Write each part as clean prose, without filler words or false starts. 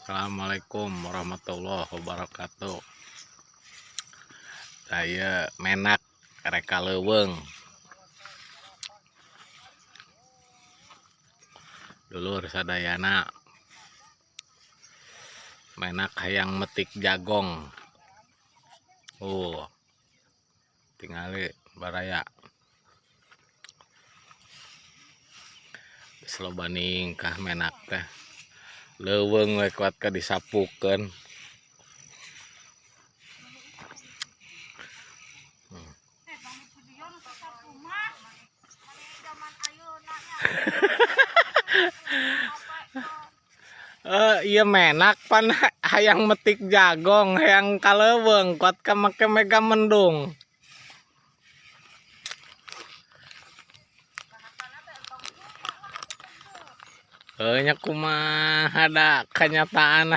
Assalamualaikum warahmatullahi wabarakatuh. Saya menak reka leuweung. Dulur sadayana menak hayang metik jagong. Tingali baraya. Geus loba ningkah menak teh. Leuweung we kuat ka disapukeun. Iya menak pan hayang metik jagong, hayang kaleuweung kuat ka make mega mendung. Nya kumaha da kenyataan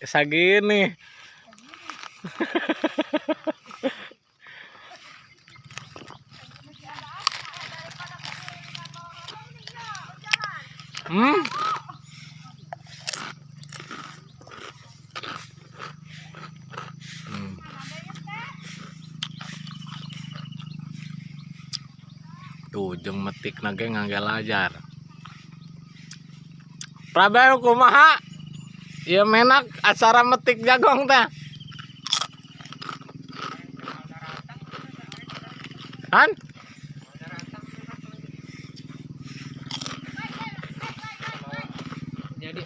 sagini. Tuh jeung metik nage ngagelajar. Prabayu kumaha? Ieu menak acara metik jagong teh. Han? Jadi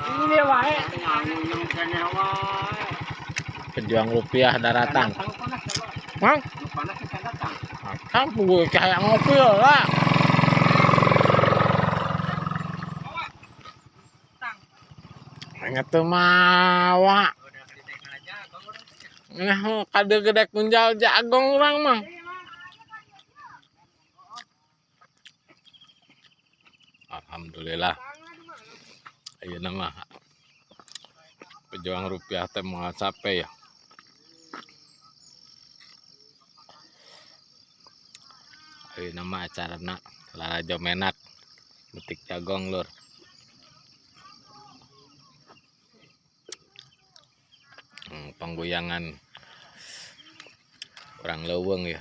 ini wae pejuang rupiah daratan. Hah? Kan gue kayak ngopi lah. Ngatu mawa. Nah, kade gedek munjal jagong urang mah. Alhamdulillah. Ayeuna mah pejuang rupiah teh moal capek ya. Ayeuna mah acarana larajo menak metik jagong lur. Panggoyangan orang leuweung ya.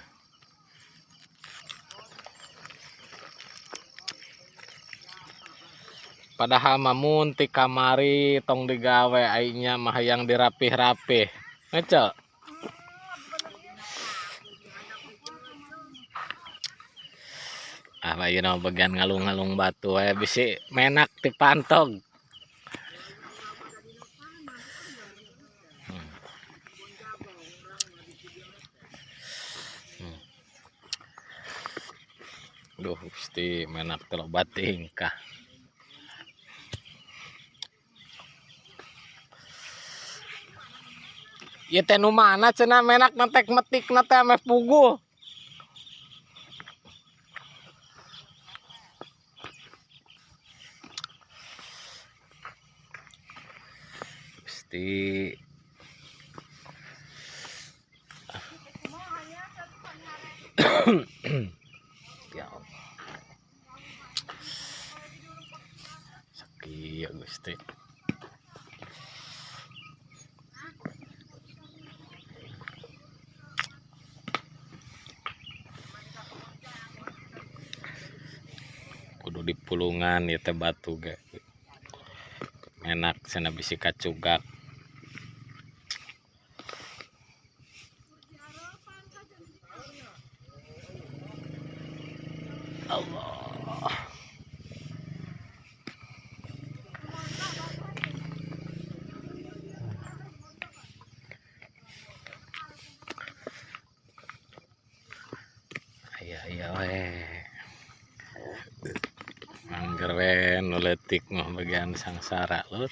Padahal mamun ti kamari tong digawe ainya mah hayang dirapih-rapih. Ngecel. Ayeuna bagian ngalung-ngalung batu we bisi menak ti pantog. Duh, gusti menak teh loba tingkah. Ieu teh nu mana cenah menak nantek metikna teh ame puguh. Gusti ya Allah. Sakieu Gusti. Kudu dipulungan ieu teh batu ge. Enak cenah bisi kacugak. Allah. Aya we. Angger we nu leutik mah bagian sangsara lur.